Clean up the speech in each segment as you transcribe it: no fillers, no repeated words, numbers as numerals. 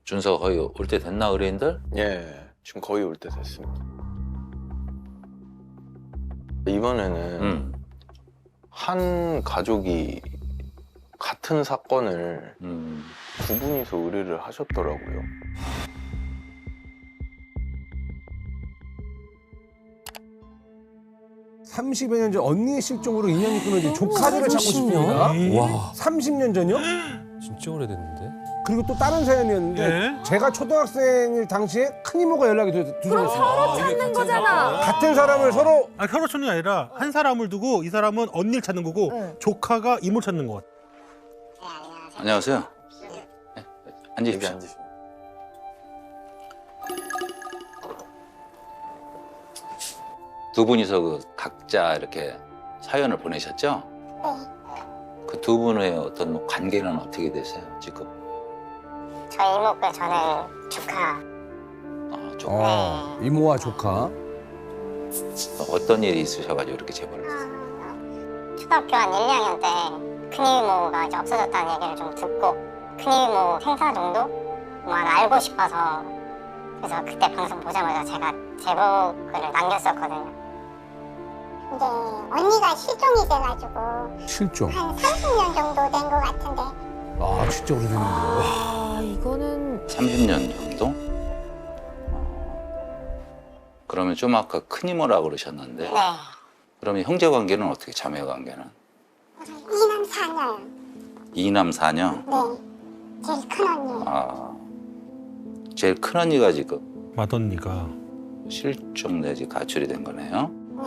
준서 거의 올 때 됐나 의뢰인들? 예, 지금 거의 올 때 됐습니다. 이번에는 한 가족이 같은 사건을 두 분이서 의뢰를 하셨더라고요. (30여 년) 전 언니의 실종으로 인연이 끊어진 조카들을 찾고 싶습니다. 와, 30년 전이요? 진짜 오래됐는데? 그리고 또 다른 사연이었는데 제가 초등학생일 당시에 큰 이모가 연락이 그럼 두절했어요. 서로 찾는 거잖아. 같은 사람을 서로 아, 서로 찾는 게 아니라 한 사람을 두고 이 사람은 언니를 찾는 거고 네. 조카가 이모를 찾는 것 같아. 안녕하세요. 네, 여기 앉으십시오. 앉으시면. 두 분이서 그 각자 이렇게 사연을 보내셨죠? 그 두 분의 어떤 뭐 관계는 어떻게 되세요, 지금? 저희 이모가 저는 조카. 아, 조카. 이모와 조카. 어떤 일이 있으셔가지고 이렇게 제보를 했어요? 초등학교 한 1, 2학년 때 큰이모가 이제 없어졌다는 얘기를 좀 듣고 큰이모 생사 정도 뭐 알고 싶어서 그래서 그때 방송 보자마자 제가 제보글을 남겼었거든요. 이제 언니가 실종이 돼가지고 실종. 한 30년 정도 된 것 같은데 아 진짜 오래됐는데. 아, 이거는 30년 정도? 그러면 좀 아까 큰이모라고 그러셨는데 네. 그러면 형제 관계는 어떻게, 자매 관계는? 2남 4녀요. 이남 사녀? 네. 제일 큰 언니. 아, 제일 큰 언니가 지금 맏언니가. 실종 내지 가출이 된 거네요? 네.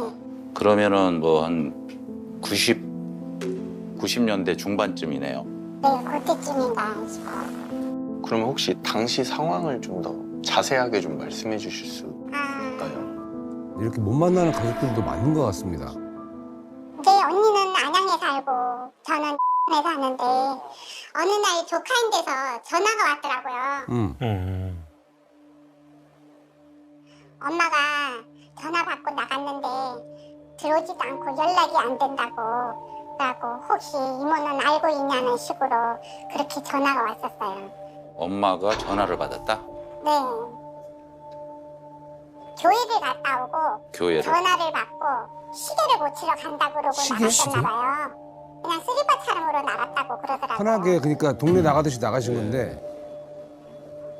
그러면은 뭐 한 90년대 중반쯤이네요. 네, 그때쯤인가 싶어요. 그러면 혹시 당시 상황을 좀 더 자세하게 좀 말씀해 주실 수 아, 있을까요? 이렇게 못 만나는 가족들도 많은 것 같습니다. 네, 언니는 안양에 살고 저는 에 사는데 어느 날 조카인 데서 전화가 왔더라고요. 엄마가 전화 받고 나갔는데 들어오지도 않고 연락이 안 된다고 그래갖고 혹시 이모는 알고 있냐는 식으로 그렇게 전화가 왔었어요. 엄마가 전화를 받았다? 네. 교회를 갔다 오고 교회를? 전화를 받고 시계를 고치러 간다고 그러고 나갔었나 봐요. 그냥 스리퍼 차량으로 나갔다고 그러더라고요. 편하게 그러니까 동네 나가듯이 나가신 건데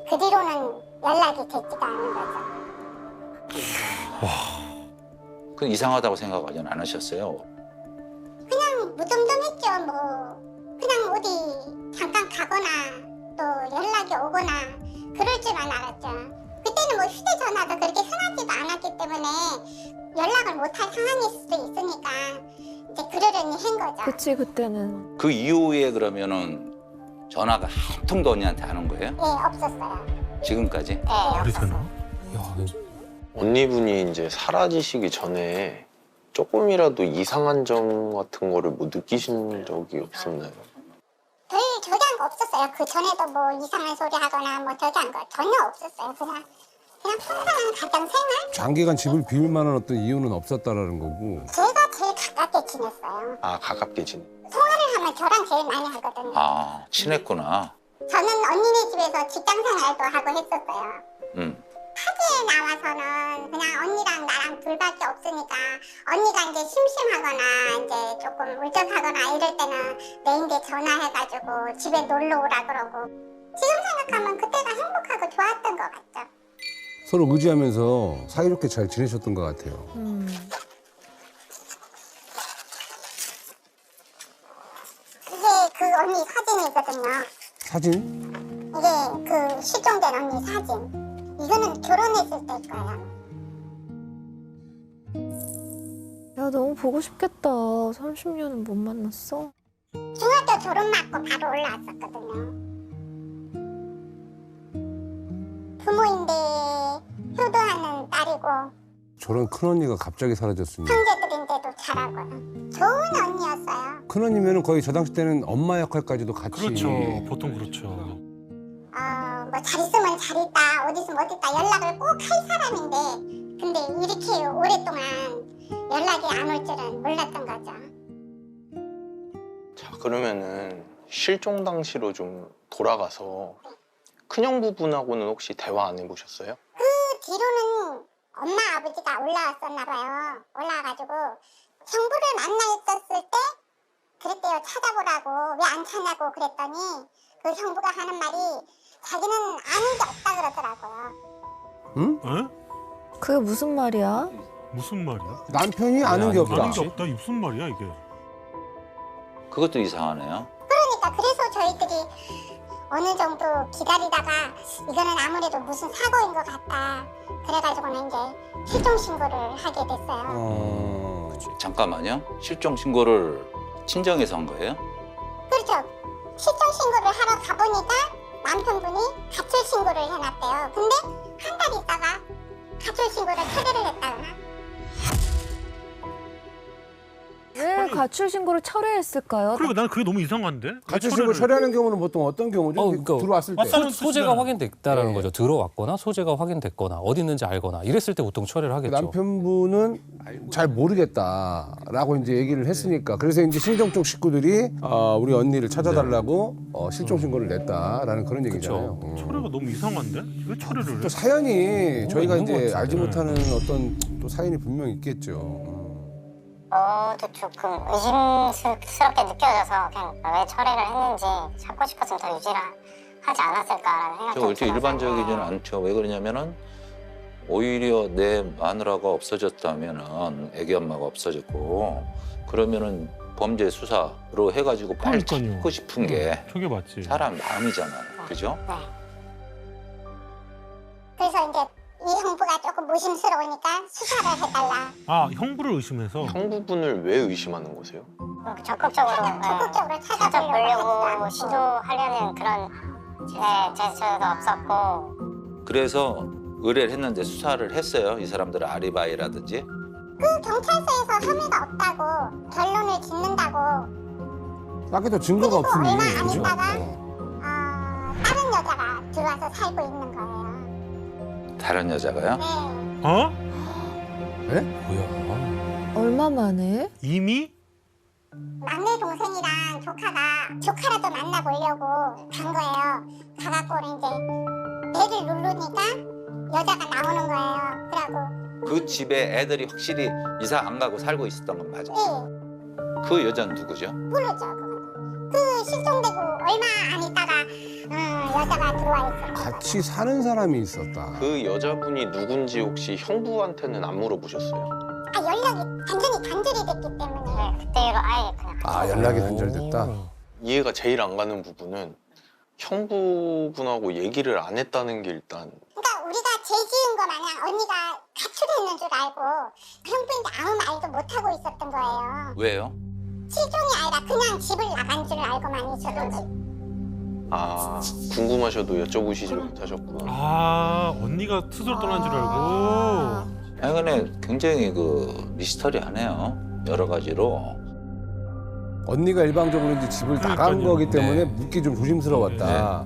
그 뒤로는 연락이 됐지가 않은 거죠. 그 이상하다고 생각하지는 않으셨어요? 그냥 무덤덤했죠. 뭐 그냥 어디 잠깐 가거나 또 연락이 오거나 그럴 줄만 알았죠. 그때는 뭐 휴대전화도 그렇게 흔하지도 않았기 때문에 연락을 못할 상황일 수도 있으니까 이제 그러려니 한 거죠. 그치 그때는. 그 이후에 그러면은 전화가 한 통도 언니한테 안 온 거예요? 네, 없었어요. 지금까지? 네, 말이 없었어요. 되나? 야, 언니분이 이제 사라지시기 전에 조금이라도 이상한 점 같은 거를 뭐 느끼신 적이 없었나요? 별 저기한 거 없었어요. 그 전에도 뭐 이상한 소리 하거나 뭐 저기한 거 전혀 없었어요. 그냥 평범한 가정생활? 장기간 집을 비울 만한 어떤 이유는 없었다라는 거고. 제가 제일 가깝게 지냈어요. 아, 가깝게 지내. 통화를 하면 저랑 제일 많이 하거든요. 아, 친했구나. 저는 언니네 집에서 직장생활도 하고 했었어요. 타지에 나와서는 그냥 언니랑 나랑 둘밖에 없으니까 언니가 이제 심심하거나 이제 조금 울적하거나 이럴 때는 내인데 전화해가지고 집에 놀러 오라 그러고 지금 생각하면 그때가 행복하고 좋았던 것 같죠. 서로 의지하면서 사이좋게 잘 지내셨던 것 같아요. 이게 그 언니 사진이거든요. 사진? 이게 그 실종된 언니 사진. 이거는 결혼했을 때 거예요. 야 너무 보고 싶겠다. 30년은 못 만났어. 중학교 졸업 맞고 바로 올라왔었거든요. 부모인데 효도하는 딸이고 저런 큰언니가 갑자기 사라졌으니. 형제들인데도 잘하고요. 좋은 언니였어요. 큰언니면 거의 저 당시 때는 엄마 역할까지도 같이. 그렇죠. 보통 그렇죠. 뭐 잘 있으면 잘 있다, 어디 있으면 어디 있다 연락을 꼭 할 사람인데 근데 이렇게 오랫동안 연락이 안 올 줄은 몰랐던 거죠. 자, 그러면은 실종 당시로 좀 돌아가서 큰형 부분하고는 혹시 대화 안 해보셨어요? 그 뒤로는 엄마 아버지가 올라왔었나 봐요. 올라와가지고 형부를 만나 있었을 때 그랬대요. 찾아보라고. 왜 안 찾냐고 그랬더니 그 형부가 하는 말이 자기는 아는 게 없다 그러더라고요. 에? 그게 무슨 말이야? 무슨 말이야? 남편이 아는 게 없다. 아는 게 없다. 이게 무슨 말이야 이게? 그것도 이상하네요. 그러니까 그래서 저희들이 어느 정도 기다리다가 이거는 아무래도 무슨 사고인 것 같다. 그래가지고는 이제 실종 신고를 하게 됐어요. 잠깐만요. 실종 신고를 친정에서 한 거예요? 그렇죠. 실종 신고를 하러 가보니까 남편분이 가출 신고를 해놨대요. 근데 한 달 있다가 가출 신고를 철회를 했다거나. 왜 가출 신고를 철회했을까요? 그리고 나는 그게 너무 이상한데? 가출 신고 처리하는 경우는 보통 어떤 경우죠? 그러니까 들어왔을 때. 왔다는 소재가 뜻이잖아요. 확인됐다라는 예. 거죠. 들어왔거나 소재가 확인됐거나 어디 있는지 알거나 이랬을 때 보통 처리를 하겠죠. 남편분은 잘 모르겠다라고 이제 얘기를 했으니까 그래서 이제 신정 쪽 식구들이 우리 언니를 찾아달라고 실종 신고를 냈다라는 그런 얘기잖아요. 철회가 너무 이상한데? 왜 철회를 또 해? 사연이 저희가 있는 것 이제 같아요. 알지 못하는 어떤 또 사연이 분명 있겠죠. 저도 조금 의심스럽게 느껴져서 그냥 왜 철회를 했는지 찾고 싶었으면 더 유지를 하지 않았을까라는 생각이 저 이렇게 들어서. 일반적이지는 않죠. 왜 그러냐면은 오히려 내 마누라가 없어졌다면은 애기 엄마가 없어졌고 그러면은 범죄 수사로 해가지고 빨리 그러니까요. 찾고 싶은 게 저게 맞지. 사람 마음이잖아요. 그죠? 네. 그래서 이제 이 형부가 조금 무심스러우니까 수사를 해달라. 아 형부를 의심해서. 형 부분을 왜 의심하는 거세요? 적극적으로 적극적으로 찾아보려고 시도하려는 그런 제스처도 없었고 그래서 의뢰를 했는데 수사를 했어요. 이 사람들은 아리바이라든지. 그 경찰서에서 혐의가 없다고 결론을 짓는다고. 딱히 더 증거가 그리고 없으니. 얼마 안 그죠? 있다가 다른 여자가 들어와서 살고 있는 거예요. 다른 여자가요? 네. 어? 뭐야? 얼마 만에? 이미? 막내 동생이랑 조카라도 만나보려고 간 거예요. 가갖고 이제 배를 누르니까 여자가 나오는 거예요. 그러고 그 집에 애들이 확실히 이사 안 가고 살고 있었던 건 맞아요. 예, 그 여자는 누구죠? 모르죠. 그거는. 그 실종되고 얼마 안 있다가 여자가 들어와 있어요. 같이 사는 사람이 있었다. 그 여자분이 누군지 혹시 형부한테는 안 물어보셨어요? 연락이 완전히 단절이 됐기 때문에. 그때로 아예 그냥 연락이 단절됐다. 이해가 제일 안 가는 부분은 형부분하고 얘기를 안 했다는 게 일단 그러니까 우리가 죄 지은 거 마냥 언니가 가출했는 줄 알고 형부인데 아무 말도 못 하고 있었던 거예요. 왜요? 실종이 아니라 그냥 집을 나간 줄 알고만 있었던. 아 궁금하셔도 여쭤보시지 못하셨구나. 아 언니가 스스로 떠난 줄 알고. 아니 근데 굉장히 그 미스터리하네요. 여러 가지로. 언니가 일방적으로 이제 집을 나간 그러니까요. 거기 때문에 네. 묻기 좀 조심스러웠다.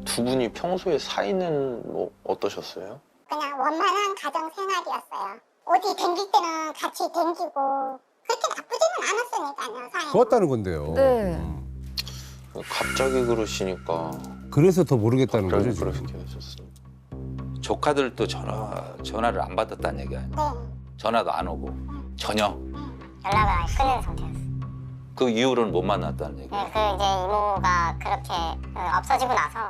두 분이 평소에 사이는 뭐 어떠셨어요? 그냥 원만한 가정 생활이었어요. 어디 댕길 때는 같이 댕기고 그렇게 나쁘지는 않았으니까요. 사이는. 좋았다는 건데요. 네. 갑자기 그러시니까 그래서 더 모르겠다는 거죠, 갑자기 지금. 그렇게 하셨어요. 조카들도 전화를 안 받았다는 얘기 아니에요? 네. 전화도 안 오고 전혀. 연락을 아예 끊은 상태였어요. 그 이후로는 못 만났다는 얘기. 그 이제 이모가 그렇게 없어지고 나서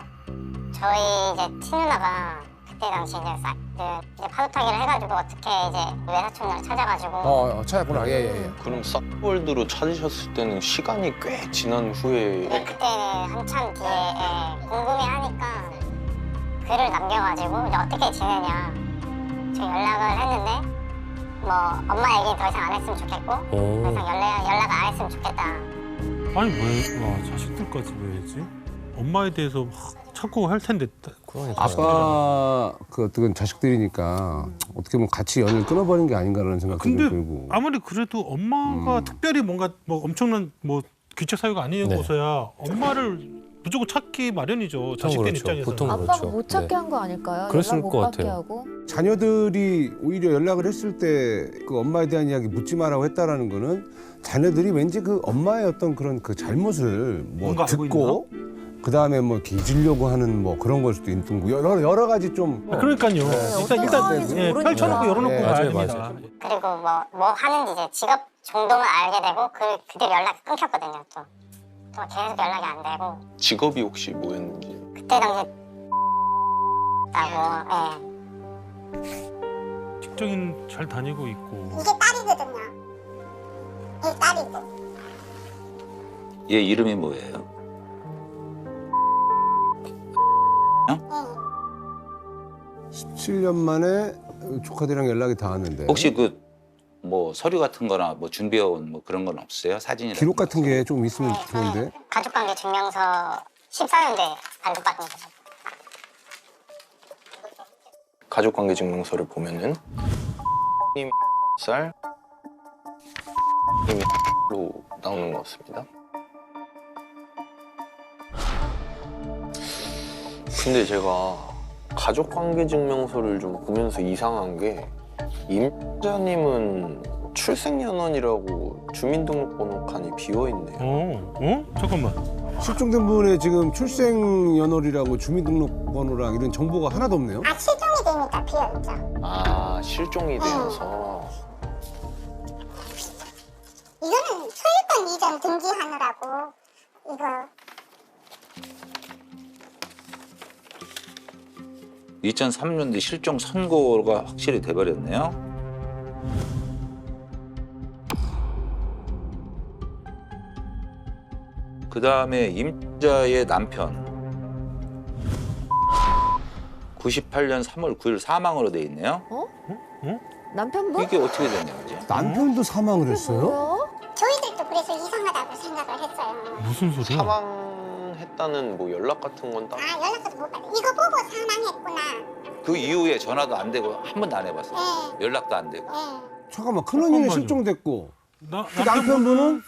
저희 이제 친누나가 그때 당시 이제 파도타기를 해가지고 어떻게 이제 외사촌을 찾아가지고 찾았구나. 예. 그럼 싹월드로 찾으셨을 때는 시간이 꽤 지난 후에 그때 한참 뒤에 궁금해하니까 글을 남겨가지고 이제 어떻게 지내냐 저 연락을 했는데 뭐 엄마 얘기 더 이상 안 했으면 좋겠고 더 이상 연락 안 했으면 좋겠다. 아니 왜 자식들까지 왜 했지? 엄마에 대해서 막 찾고 할 텐데. 그러니까. 아빠 그 어떤 자식들이니까 어떻게 보면 같이 연을 끊어버린 게 아닌가라는 생각도 좀 근데 들고. 아무리 그래도 엄마가 특별히 뭔가 뭐 엄청난 뭐 귀책 사유가 아니고서야 엄마를 무조건 찾기 마련이죠. 보통 자식된 그렇죠. 입장에서. 보통 아빠가 그렇죠. 못 찾게 네. 한 거 아닐까요? 그랬을 연락 못 것 받게 같아요. 하고. 자녀들이 오히려 연락을 했을 때 그 엄마에 대한 이야기 묻지 마라고 했다라는 거는 자녀들이 왠지 그 엄마의 어떤 그런 그 잘못을 뭐 뭔가 알고 듣고 그 다음에 뭐 이렇게 잊으려고 하는 뭐 그런 걸 수도 있는 거고 여러 가지 좀 그러니까요. 어떤 상황인지 예, 모르니까. 펼쳐놓고 열어놓고 예, 가야 맞아요, 됩니다. 맞아요. 그리고 뭐 하는지 이제 직업 정도만 알게 되고 그대로 연락이 끊겼거든요. 또 계속 연락이 안 되고 직업이 혹시 뭐였는지. 그때 당시에 라고 직장인 잘 다니고 있고. 이게 딸이거든요. 이게 딸이고. 얘 이름이 뭐예요? 예. 17년 만에 조카들이랑 연락이 닿았는데 혹시 그 뭐 서류 같은 거나 뭐 준비해온 뭐 그런 건 없어요? 사진이나 기록 같은 게 좀 있으면 좋은데. 가족관계 증명서 14년대 발급받은 거죠. 가족관계 증명서를 보면은 님 쌀 님로 나오는 것 같습니다. 근데 제가 가족관계 증명서를 좀 보면서 이상한 게 임자님은 출생연원이라고 주민등록번호 칸이 비어있네요. 잠깐만. 실종된 분의 지금 출생연월이라고 주민등록번호랑 이런 정보가 하나도 없네요. 아, 실종이 되니까 비어있죠. 아 실종이 되어서. 이거는 소유권 이전 등기하느라고 이거 2003년도 실종 선고가 확실히 돼버렸네요. 그 다음에 임자의 남편 98년 3월 9일 사망으로 돼 있네요. 남편분? 이게 어떻게 됐냐 이제? 남편도 사망을 했어요? 뭐야? 저희들도 그래서 이상하다고 생각을 했어요. 무슨 소리야? 사망했다는 뭐 연락 같은 건 딱. 아, 연락도 못 받아. 이거 보고 사망했구나. 그 이후에 전화도 안 되고 한 번도 안 해봤어요. 예. 연락도 안 되고. 예. 잠깐만 큰언니는 잠깐만요. 실종됐고 그 남편분은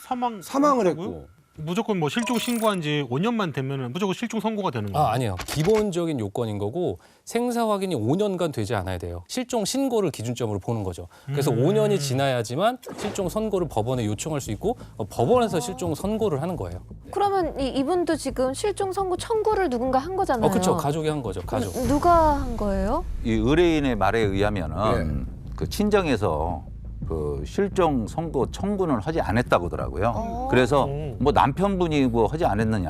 사망을 했다고요? 했고 무조건 뭐 실종 신고한 지 5년만 되면은 무조건 실종 선고가 되는 거예요. 아니에요. 기본적인 요건인 거고 생사 확인이 5년간 되지 않아야 돼요. 실종 신고를 기준점으로 보는 거죠. 그래서 5년이 지나야지만 실종 선고를 법원에 요청할 수 있고 법원에서 실종 선고를 하는 거예요. 그러면 이분도 지금 실종 선고 청구를 누군가 한 거잖아요. 그렇죠. 가족이 한 거죠. 가족. 누가 한 거예요? 이 의뢰인의 말에 의하면은 그 친정에서 그 실종 선고 청구는 하지 않았다고 하더라고요. 그래서 뭐 남편분이 뭐 하지 않았느냐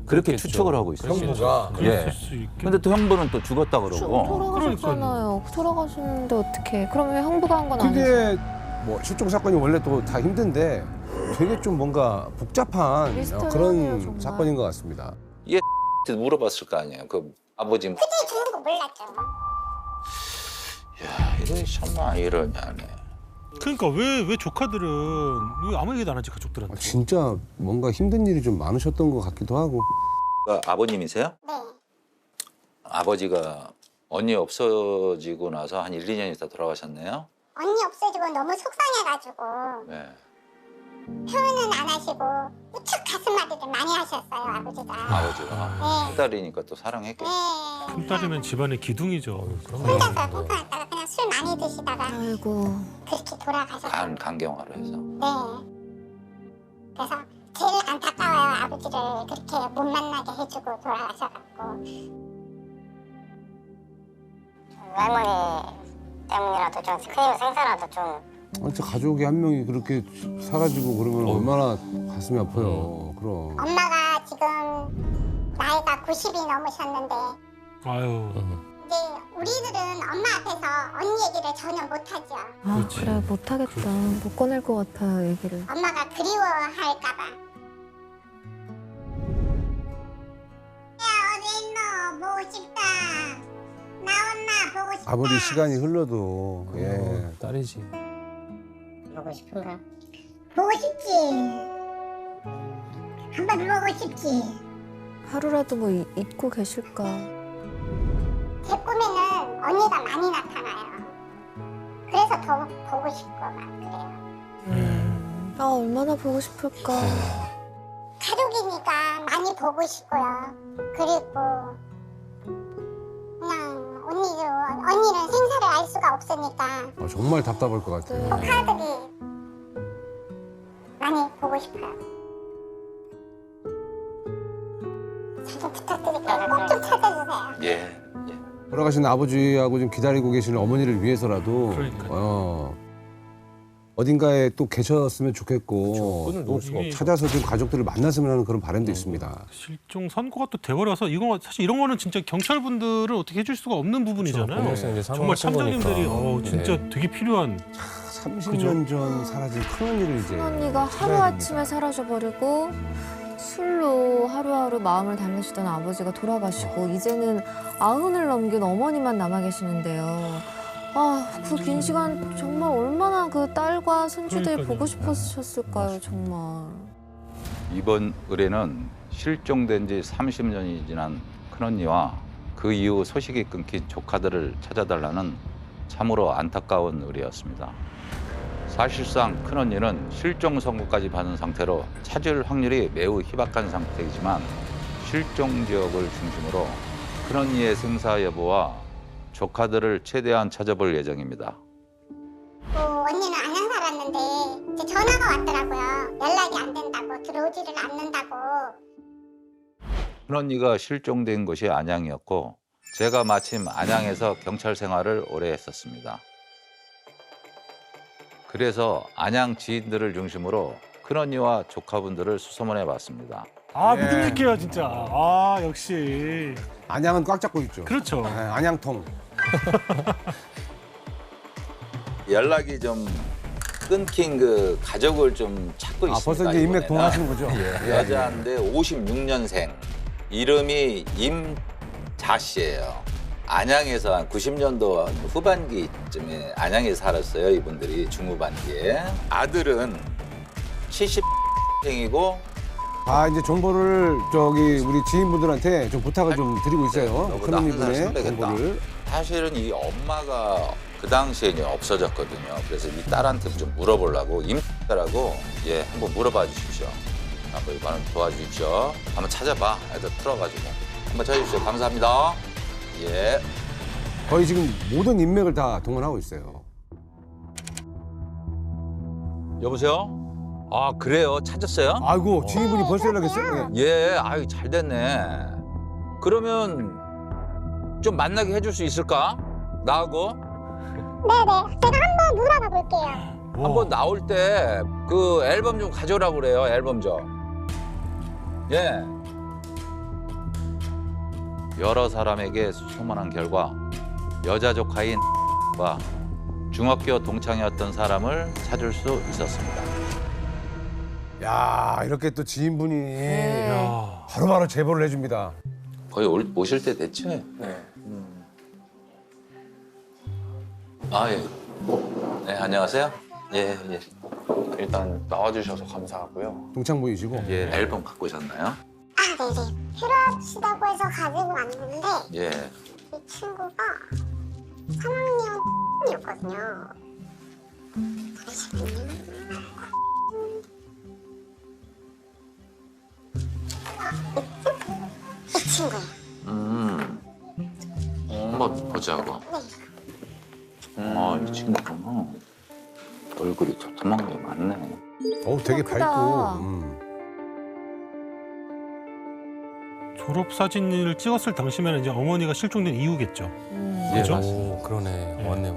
그렇게 그렇겠죠. 추측을 하고 있어요. 형부가 예. 수 있겠... 근데 또 형부는 또 죽었다고 그러고. 돌아가셨잖아요. 돌아가셨는데 어떻게? 그러면 왜 형부가 한 건 아니죠? 근데 뭐 실종 사건이 원래 또 다 힘든데 되게 좀 뭔가 복잡한 미스터리하네요, 그런 정말. 예. 사건인 것 같습니다. 물어봤을 거 아니에요. 그 아버지. 그때 죽는 거 몰랐죠. 야, 이런 참나 이러냐네. 그러니까 왜 조카들은 왜 아무 얘기도 안 하지 가족들한테? 진짜 뭔가 힘든 일이 좀 많으셨던 것 같기도 하고. 아버님이세요? 네. 아버지가 언니 없어지고 나서 한 1, 2년 있다 돌아가셨네요. 언니 없어지고 너무 속상해가지고 네. 표현은 안 하시고 우측 가슴마디를 많이 하셨어요, 아버지가. 아버지가. 네. 딸이니까 또 사랑했겠죠. 네. 큰딸이면 집안의 기둥이죠. 혼자서 팽팽했다가 그냥 술 많이 드시다가 아이고. 그렇게 돌아가셨어요. 간경화로 해서. 네. 그래서 제일 안타까워요. 아버지를 그렇게 못 만나게 해주고 돌아가셔갖고. 외할머니 때문이라도 좀 큰일 생사라도 좀 진짜 가족이 한 명이 그렇게 사라지고 그러면 얼마나 가슴이 아파요. 그럼. 엄마가 지금 나이가 90이 넘으셨는데 아유. 이제 우리들은 엄마 앞에서 언니 얘기를 전혀 못하죠. 아, 그렇지. 그래 못하겠다. 못 꺼낼 것 같아요, 얘기를. 엄마가 그리워할까봐. 야, 어디 있노? 보고 싶다. 나왔나? 보고 싶다. 아무리 시간이 흘러도 예. 딸이지. 보고 싶은가? 보고 싶지. 한번 보고 싶지. 하루라도 뭐 잊고 계실까. 제 꿈에는 언니가 많이 나타나요. 그래서 더 보고 싶고 막 그래요. 아, 얼마나 보고 싶을까. 가족이니까 많이 많이 보고 싶고요. 그리고 그냥 언니는 생사를 알 수가 없으니까 정말 답답할 것 같아요. 조카들이 많이 보고 싶어요. 잘 좀 부탁드릴게요. 꼭 좀 찾아주세요. 예. 돌아가신 아버지하고 좀 기다리고 계시는 어머니를 위해서라도 그러니까요. 어딘가에 또 계셨으면 좋겠고 끈을 또 놓을 수가 없죠. 찾아서 좀 가족들을 만났으면 하는 그런 바람도 있습니다. 실종 선고가 또 돼버려서 이거 사실 이런 거는 진짜 경찰분들은 어떻게 해줄 수가 없는 부분이잖아요. 법원에서 이제 정말 사망하신 참작님들이 거니까. 진짜 네. 되게 필요한 30년 전 사라진 큰언니를 이제 큰언니가 하루아침에 사라져버리고 술로 하루하루 마음을 달래시던 아버지가 돌아가시고 이제는 90을 넘긴 어머니만 남아 계시는데요. 그 긴 시간 정말 얼마나 그 딸과 손주들 그러니까요. 보고 싶으셨을까요, 정말. 이번 의뢰는 실종된 지 30년이 지난 큰언니와 그 이후 소식이 끊긴 조카들을 찾아달라는 참으로 안타까운 의뢰였습니다. 사실상 큰언니는 실종 선고까지 받은 상태로 찾을 확률이 매우 희박한 상태이지만 실종 지역을 중심으로 큰언니의 생사 여부와 조카들을 최대한 찾아볼 예정입니다. 언니는 안양 살았는데 이제 전화가 왔더라고요. 연락이 안 된다고, 들어오지를 않는다고. 큰언니가 실종된 곳이 안양이었고 제가 마침 안양에서 경찰 생활을 오래 했었습니다. 그래서 안양 지인들을 중심으로 큰언니와 조카분들을 수소문해 봤습니다. 믿음직해요 진짜. 역시. 안양은 꽉 잡고 있죠. 그렇죠. 네, 안양통. 연락이 좀 끊긴 그 가족을 좀 찾고 있습니다. 벌써 이제 인맥 이번에는. 동하시는 거죠? 여자인데 56년생, 이름이 임자 씨예요. 안양에서 한 90년도 후반기쯤에 안양에 살았어요. 이분들이 중후반기에. 아들은 70생이고 이제 정보를 우리 지인분들한테 좀 부탁을 좀 드리고 있어요. 너보다 한 살 큰언니분의 선배겠다. 정보를. 사실은 이 엄마가 그 당시에 이제 없어졌거든요. 그래서 이 딸한테 좀 물어보려고 임자라고 한번 물어봐 주십시오. 한번 이거는 도와주십시오. 한번 찾아봐. 애들 풀어가지고 한번 찾아주십시오. 감사합니다. 예. 거의 지금 모든 인맥을 다 동원하고 있어요. 여보세요? 그래요. 찾았어요? 아이고 지인분이 벌써 연락했어요? 네. 예. 아유 잘 됐네. 그러면 좀 만나게 해줄 수 있을까? 나하고 네네, 제가 한번 물어봐 볼게요. 한번 나올 때 그 앨범 좀 가져오라고 그래요. 앨범 좀. 예. 여러 사람에게 수소문한 결과 여자 조카인 과 중학교 동창이었던 사람을 찾을 수 있었습니다. 야 이렇게 또 지인분이 네. 바로바로 제보를 해줍니다. 거의 오실 때 됐죠? 네. 예. 네, 안녕하세요. 예. 일단 나와주셔서 감사하고요. 동창분이시고. 예, 앨범 갖고 오셨나요? 네네. 필요하시다고 해서 가지고 왔는데 예. 이 친구가 3학년이었거든요. 잠시만요. 이 친구예요. 한번 보자고. 이 친구구나. 얼굴이 도톰한 게 많네. 되게 크다. 밝고. 졸업 사진을 찍었을 당시면 이제 어머니가 실종된 이후겠죠. 그렇죠? 그러네. 맞네.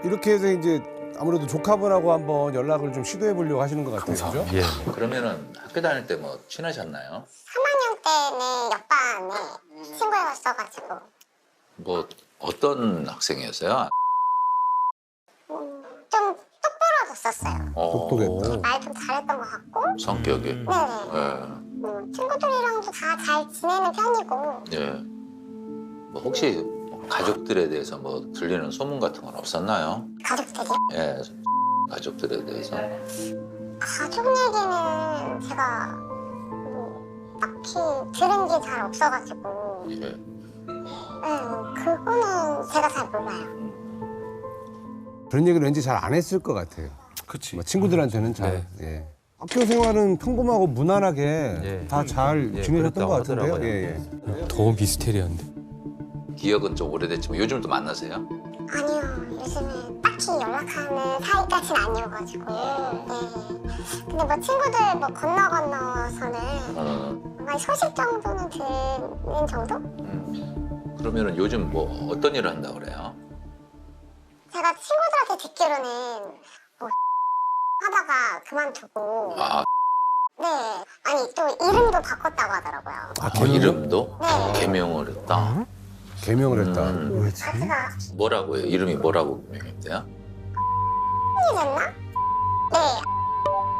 이렇게 해서 이제 아무래도 조카분하고 한번 연락을 좀 시도해 보려고 하시는 것 같아요. 그죠? 예. 그러면은 학교 다닐 때 뭐 친하셨나요? 3학년 때는 옆반에 친구였어가지고 뭐 어떤 학생이었어요? 좀 똑부러졌었어요. 똑똑했다. 말 좀 잘했던 것 같고. 성격이. 네네. 예. 친구들이랑도 다 잘 지내는 편이고. 예. 뭐 혹시 가족들에 대해서 뭐 들리는 소문 같은 건 없었나요? 가족들이요? 예. 가족들에 대해서. 가족 얘기는 제가 뭐 딱히 들은 게 잘 없어가지고. 예. 그거는 제가 잘 몰라요. 그런 얘기를 왠지 잘 안 했을 것 같아요. 그치. 뭐 친구들한테는 잘. 네. 예. 학교 생활은 평범하고 무난하게 예. 다 잘 예, 지내셨던 그랬다고 것 같은데요. 하더라고요. 예, 예. 더 미스테리한데. 기억은 좀 오래됐지만 요즘도 만나세요? 아니요, 요즘에 딱히 연락하는 사이까지는 아니어가지고. 네. 근데 뭐 친구들 뭐 건너서는 뭔가 소식 정도는 듣는 정도? 그러면은 요즘 뭐 어떤 일을 한다고 그래요? 제가 친구들한테 듣기로는 뭐 하다가 그만두고. 아, 네. 아니 또 이름도 바꿨다고 하더라고요. 이름도 네. 개명을 했다. 개명을 했다. 아, 제가 뭐라고요? 이름이 뭐라고 개명했대요? 됐나? 네.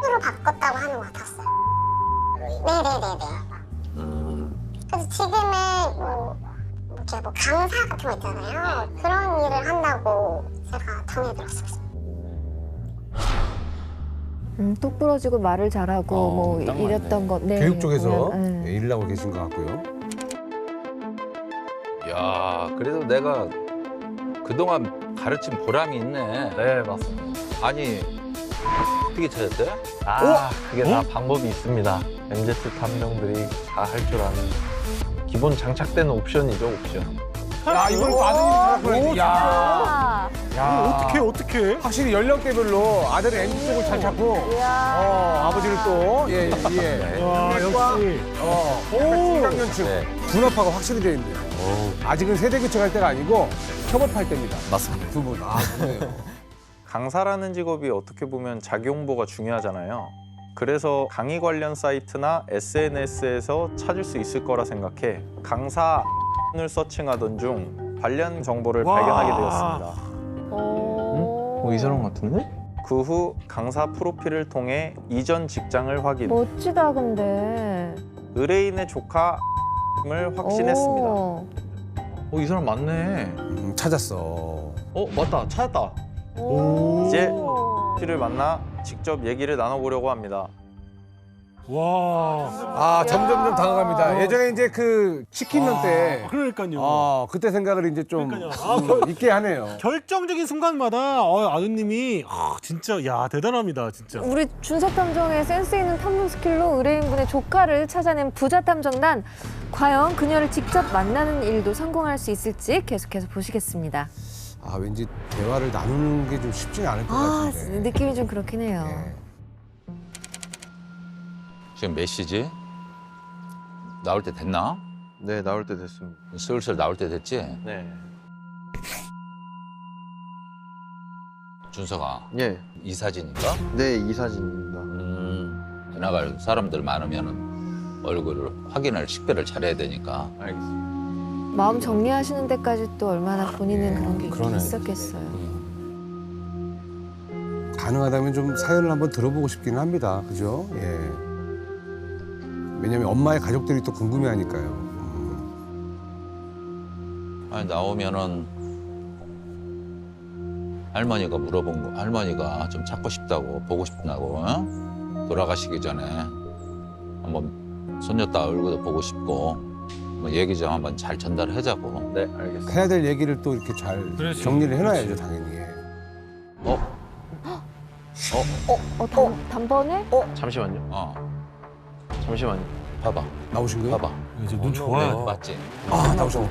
으로 바꿨다고 하는 것 같았어요. 네네네네. 그래서 지금은 뭐 이렇게 뭐 강사 같은 거 있잖아요. 그런 일을 한다고 제가 전해 들었어요. 똑 부러지고 말을 잘하고 뭐 딱 이랬던 것. 네. 교육 쪽에서 그냥, 예, 일을 하고 계신 것 같고요. 야, 그래도 내가 그동안 가르친 보람이 있네. 네, 맞습니다. 아니, 어떻게 찾았대? 그게 다 방법이 있습니다. MZ 탐정들이 다 할 줄 아는 기본 장착되는 옵션이죠, 옵션. 야, 이번 아드님이 야, 어떻게? 확실히 연령대별로 아들은 MZ 쪽을 잘 찾고, 아버지를 또, 예, 예. 와, 역시. 중장년층 분업화가 확실히 되어 있네요. 아직은 세대 교체할 때가 아니고 협업할 때입니다. 맞습니다. 두 분. 아, 그러네요. 강사라는 직업이 어떻게 보면 자기 홍보가 중요하잖아요. 그래서 강의 관련 사이트나 SNS에서 찾을 수 있을 거라 생각해 강사를 서칭하던 중 관련 정보를 발견하게 되었습니다. 이 사람 같은데? 그 후 강사 프로필을 통해 이전 직장을 확인. 멋지다 근데. 의뢰인의 조카임을 확신했습니다. 오. 이 사람 맞네. 찾았어. 맞다. 찾았다. 오. 이제 씨를 만나 직접 얘기를 나눠보려고 합니다. 와. 아, 점점 다가갑니다. 예전에 이제 그 치킨면 때, 그러니까요. 그때 생각을 이제 좀 그러니까요. 있게 하네요. 결정적인 순간마다 아드님이 진짜 야 대단합니다 진짜. 우리 준석 탐정의 센스 있는 탐문 스킬로 의뢰인분의 조카를 찾아낸 부자 탐정단. 과연 그녀를 직접 만나는 일도 성공할 수 있을지 계속해서 보시겠습니다. 아, 왠지 대화를 나누는 게 좀 쉽지는 않을 것 아, 같은데. 느낌이 좀 그렇긴 해요. 예. 지금 몇 시지? 나올 때 됐나? 네, 나올 때 됐습니다. 슬슬 나올 때 됐지? 네. 준서가 예. 이 사진인가? 네, 이 사진입니다. 나갈 사람들 많으면은 얼굴을 확인을 식별을 잘해야 되니까. 알겠습니다. 마음 정리하시는 데까지 또 얼마나 본인은 그런 게 그러네. 있었겠어요. 가능하다면 좀 사연을 한번 들어보고 싶기는 합니다. 그죠? 예. 왜냐면 엄마의 가족들이 또 궁금해하니까요. 아니, 나오면은 할머니가 물어본 거, 할머니가 좀 찾고 싶다고, 보고 싶다고, 어? 돌아가시기 전에 한번 손녀딸 얼굴도 보고 싶고, 뭐 얘기 좀 한번 잘 전달하자고. 네, 알겠습니다. 해야 될 얘기를 또 이렇게 잘 그렇지, 정리를 해놔야죠, 그렇지. 당연히. 단번에? 잠시만요. 잠시만요. 봐봐, 나오신 거예요? 봐봐. 이제 눈 좋아야 돼. 맞지? 아, 나오셨네.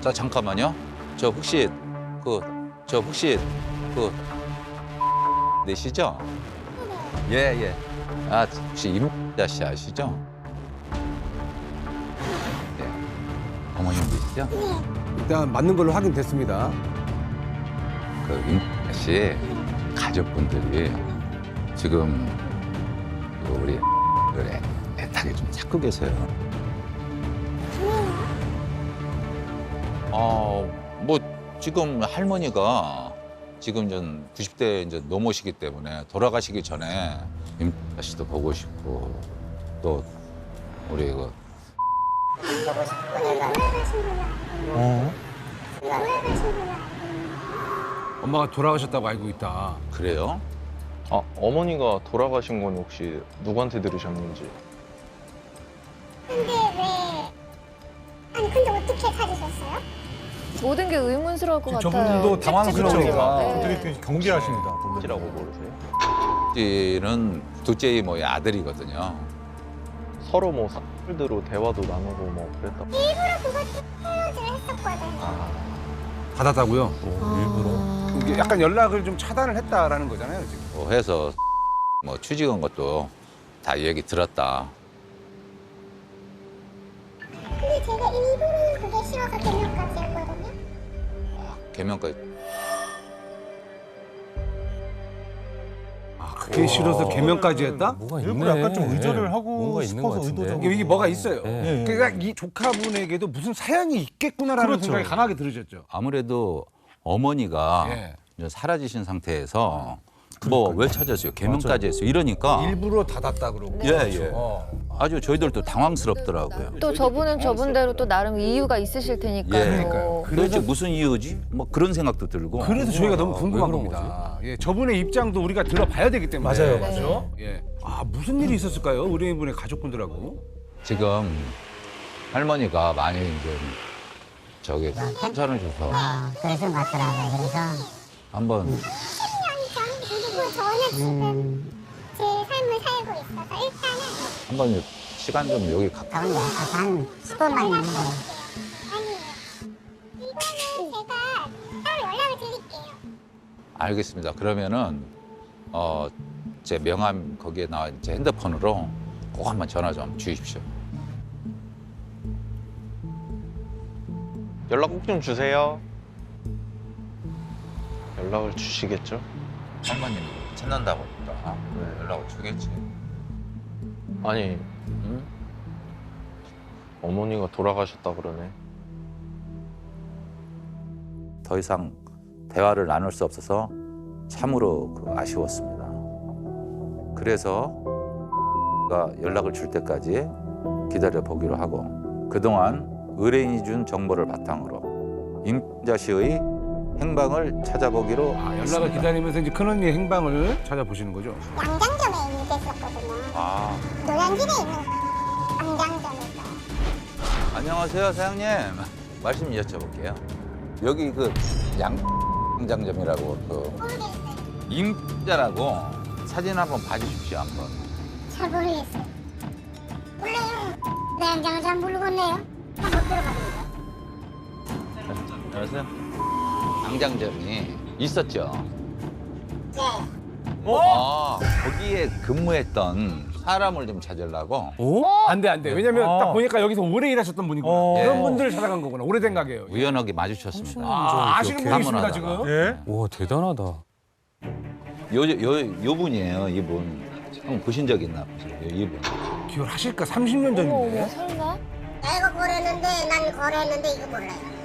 자, 잠깐만요. 저 혹시 내시죠? 예. 아, 혹시 임자 씨 아시죠? 네. 어머님이시죠? 일단 맞는 걸로 확인됐습니다. 그 임자 씨 가족분들이 지금 우리 를 애타게 좀 찾고 계세요. 뭐 지금 할머니가 지금 전 90대 이제 넘으시기 때문에 돌아가시기 전에 임자 씨도 보고 싶고 또 우리 그 엄마가 돌아가셨다고 알고 있다. 그래요? 어머니가 돌아가신 건 혹시 누구한테 들으셨는지? 근데 왜? 아니 근데 어떻게 찾으셨어요? 모든 게 의문스러울 것 같아요. 저분도 당황스러우니까. 네. 되게 경계하십니다. 이라고 모르세요? 둘째는 둘째의 뭐 아들이거든요. 서로 뭐 사람들로 대화도 나누고 뭐 그랬다. 일부러 그것도 표현을 했었거든요. 받았다고요? 일부러. 이게 약간 연락을 좀 차단을 했다라는 거잖아요, 지금. 뭐 해서 뭐 취직한 것도 다 얘기 들었다. 근데 제가 일부러 그게 싫어서 개명까지 했거든요. 개명까지. 그게 싫어서 개명까지 했다? 뭐가 있네. 일부러 약간 좀 의존을 하고 뭔가 있는 싶어서 것 같은데. 의도적으로. 이게 뭐가 있어요. 네. 그러니까 이 조카분에게도 무슨 사연이 있겠구나라는 그렇죠. 생각이 강하게 들으셨죠. 아무래도 어머니가 예. 이제 사라지신 상태에서 뭐 왜 찾았어요? 개명까지 했어요. 이러니까 일부러 닫았다 그러고. 예, 예. 아주 저희들도 당황스럽더라고요. 또 저분은 저분대로 또 나름 이유가 있으실 테니까. 예. 또. 도대체 무슨 이유지? 뭐 그런 생각도 들고. 그래서 저희가 너무 궁금한 왜 그런 겁니다. 예, 저분의 입장도 우리가 들어봐야 되기 때문에. 맞아요, 맞죠? 예. 아, 무슨 일이 있었을까요? 의뢰인분의 가족분들하고. 지금 할머니가 많이 이제 저기 괜찮으셔서 그래서 맞더라고요. 그래서 한번 그리고 저는 지금 제 삶을 살고 있어서 일단은 한번 시간 좀 여기 갖고 가운데 한 10분만 있는데 아니에요. 이거는 제가 따로 연락을 드릴게요. 알겠습니다. 그러면은 제 명함 거기에 나와 제 핸드폰으로 꼭 한번 전화 좀 주십시오. 연락 꼭 좀 주세요. 연락을 주시겠죠? 할머님 찾는다고 하니까 연락을 주겠지. 아니 응? 어머니가 돌아가셨다 그러네. 더 이상 대화를 나눌 수 없어서 참으로 아쉬웠습니다. 그래서 연락을 줄 때까지 기다려 보기로 하고 그동안 의뢰인이 준 정보를 바탕으로 임자 씨의 행방을 찾아보기로 연락을 했습니다. 기다리면서 이제 큰언니의 행방을 찾아보시는 거죠. 양장점에 있었거든요. 노량진에 있는 양장점에서. 안녕하세요, 사장님. 말씀 여쭤볼게요. 여기 그 양장점이라고 그 임자라고 사진 한번 봐주십시오, 한번. 잘 모르겠어요. 몰라요. 내 양장을 잘 모르겠네요. 한번 들어가봅니다. 안녕하세요. 양장점이 있었죠. 네. 거기에 근무했던 사람을 좀 찾으려고. 안 돼, 안 돼. 왜냐면 딱 보니까 여기서 오래 일하셨던 분이구나. 그런 예. 분들을 찾아간 거구나. 오래된 가게요. 우연하게 마주쳤습니다. 아시는 분이 있습니다, 지금. 예? 와 대단하다. 요 분이에요, 이분. 한번 보신 적 있나 보세요, 이분. 기억을 하실까? 30년 전인데. 설마? 내가 거래했는데 난 거래했는데 이거 몰라요.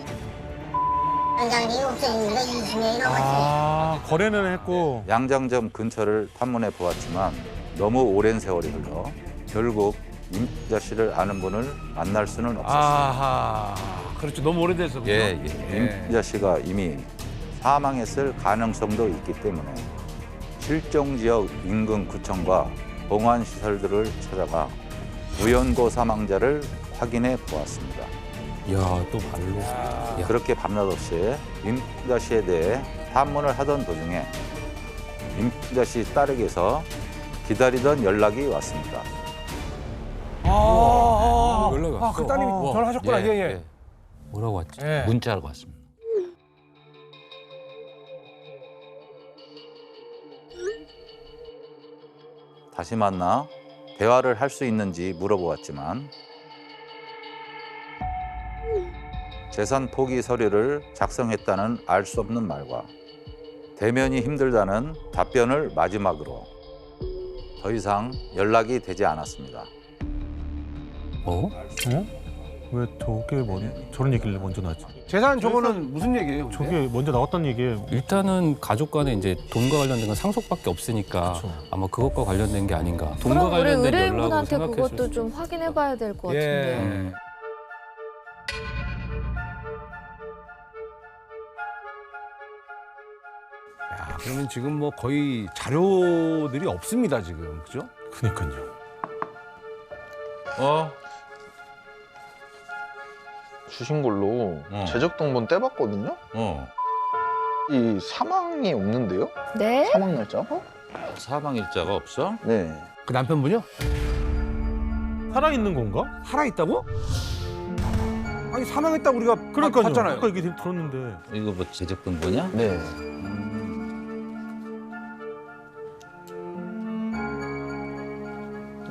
양장이 없어진 지가 20년이 넘었어요. 거래는 했고 양장점 근처를 탐문해 보았지만 너무 오랜 세월이 흘러 결국 임자 씨를 아는 분을 만날 수는 없었습니다. 아하. 그렇죠. 너무 오래돼서. 그죠? 예, 예. 임자 씨가 이미 사망했을 가능성도 있기 때문에 실종 지역 인근 구청과 봉안 시설들을 찾아가 우연고 사망자를 확인해 보았습니다. 야 또 발로. 야. 그렇게 밤낮 없이 임자 씨에 대해 탐문을 하던 도중에 임자 씨 딸에게서 기다리던 연락이 왔습니다. 연락이 왔어. 그 따님이 전화하셨구나. 예, 예. 뭐라고 왔지? 예. 문자가 왔습니다. 다시 만나 대화를 할 수 있는지 물어보았지만 재산 포기 서류를 작성했다는 알 수 없는 말과 대면이 힘들다는 답변을 마지막으로 더 이상 연락이 되지 않았습니다. 왜 저게 저런 얘기를 먼저 나지? 재산 저거는 무슨 얘기예요? 근데? 저게 먼저 나왔던 얘기예요. 일단은 가족 간에 이제 돈과 관련된 건 상속밖에 없으니까 아마 그것과 관련된 게 아닌가. 돈과 그럼 우리 관련된 연락으로 의뢰인분한테 생각했을 그것도 수 좀 확인해봐야 될 것 같은데요. 예. 야, 그러면 지금 뭐 거의 자료들이 없습니다, 지금. 그죠? 그니까요. 주신 걸로 어. 제적등본 떼봤거든요. 이 사망이 없는데요? 네? 사망 날짜? 사망 일자가 없어? 네. 그 남편분이요? 살아 있는 건가? 살아 있다고? 아니 사망했다고 우리가 그러니까요. 봤잖아요. 아까 얘기 들었는데. 이거 뭐 제적등본이야? 네.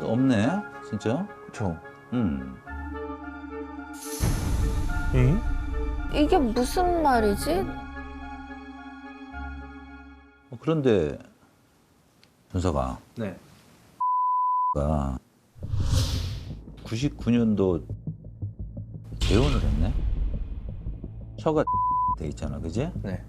없네, 진짜. 그렇죠. 응? 이게 무슨 말이지? 그런데 준서가 네. 가 99년도 재혼을 했네. 처가 돼 있잖아, 그지? 네.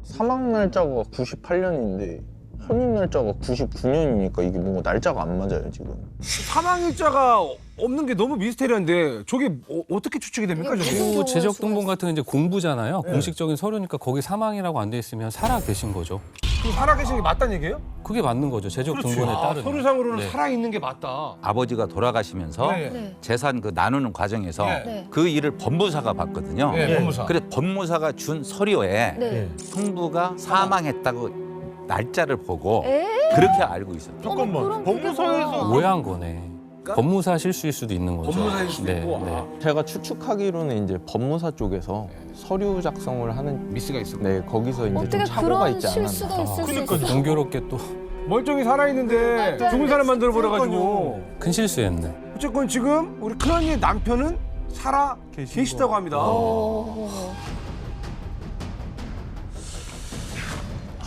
사망 날짜가 98년인데 혼인 날짜가 99년이니까 이게 뭔가 날짜가 안 맞아요 지금. 사망일자가 없는 게 너무 미스테리한데 저게 어떻게 추측이 됩니까 저게? 무슨 그 제적등본 같은 건 이제 공부잖아요. 네. 공식적인 서류니까 거기 사망이라고 안 돼 있으면 살아 계신 거죠. 그 살아계신 게 맞다는 얘기예요? 그게 맞는 거죠. 제적등본에 따르면. 서류상으로는 네. 살아있는 게 맞다. 아버지가 돌아가시면서 네. 네. 재산 그 나누는 과정에서 네. 그 일을 법무사가 봤거든요. 네, 법무사. 그래 법무사가 준 서류에 네. 형부가 사망했다고 날짜를 보고 에? 그렇게 알고 있었죠. 잠깐만. 그럼 그게 법무사에서 오해한 거네. 법무사 실수일 수도 있는 거죠. 법무사일 수도 네, 있고. 네. 아, 제가 추측하기로는 이제 법무사 쪽에서 서류 작성을 하는 미스가 있어. 네 거기서 이제 어떻게 좀 사고가 그런 있지 않았나. 실수가 있을 수 그러니까요. 있어? 공교롭게 또 큰 멀쩡히 살아있는데 죽은 사람 만들어 버려가지고. 실수했네. 어쨌건 지금 우리 큰언니의 남편은 살아 계시다고 합니다.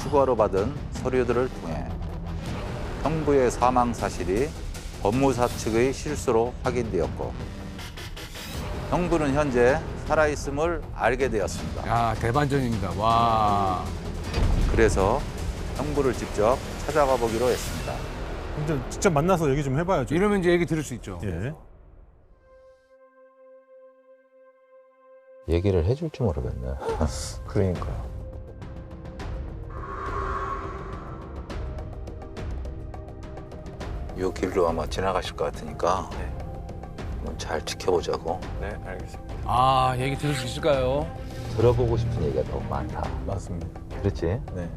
추가로 받은 서류들을 통해 형부의 사망 사실이 법무사 측의 실수로 확인되었고 형부는 현재 살아있음을 알게 되었습니다. 야 대반전입니다. 와. 그래서 형부를 직접 찾아가 보기로 했습니다. 근데 직접 만나서 얘기 좀 해봐야죠. 이러면 이제 얘기 들을 수 있죠. 예. 얘기를 해줄지 모르겠네. 그러니까요. 이 길로 아마 지나가실 것 같으니까 한번 잘 지켜보자고. 네 알겠습니다. 아 얘기 들을 수 있을까요? 들어보고 싶은 얘기가 너무 많다. 맞습니다. 그렇지? 네.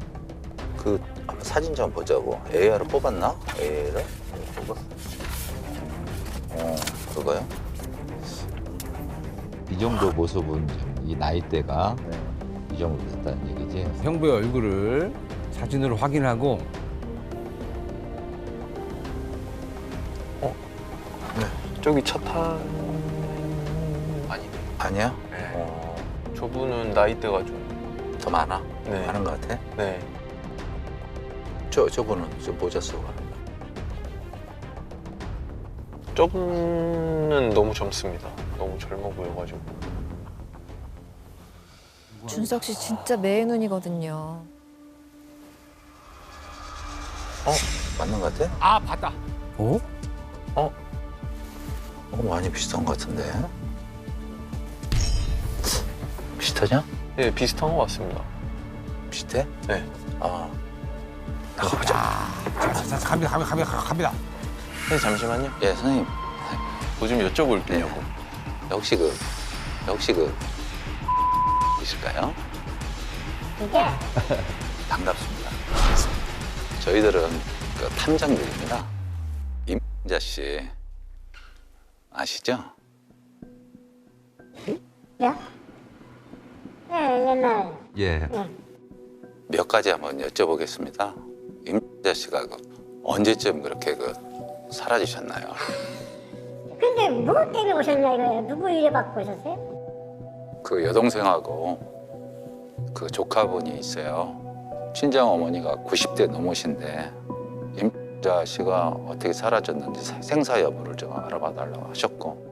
그 한번 사진 좀 보자고. AR을 뽑았나? AR을? 뽑았어. 그거요? 이 정도 모습은 좀 이 나이대가 이 정도 됐다는 얘기지. 형부의 얼굴을 사진으로 확인하고 저기 차 탄. 아니야? 네. 저분은 나이대가 좀. 더 많아? 네. 많은 것 같아? 네. 저분은 좀 모자 쓰고 가는 거야. 저분은 너무 젊습니다. 너무 젊어 보여가지고. 준석 씨 진짜 매의 눈이거든요. 맞는 것 같아? 아 봤다. 어? 많이 비슷한 것 같은데. 비슷하냐? 네 비슷한 것 같습니다. 비슷해? 네. 아, 나가보자. 자, 갑니다. 네 잠시만요. 예, 선생님. 뭐 좀 여쭤볼게요. 혹시 있을까요? 이게 반갑습니다. 저희들은 그 탐정들입니다. 임자 씨 아시죠? 야? 네, 옛날 예. 몇 가지 한번 여쭤보겠습니다. 임자 씨가 언제쯤 그렇게 사라지셨나요? 근데 뭐 때문에 오셨냐 이거예요? 누구 일에 받고 오셨어요? 그 여동생하고 그 조카분이 있어요. 친정 어머니가 90대 넘으신데 임자 씨가 어떻게 사라졌는지 생사 여부를 좀 알아봐 달라고 하셨고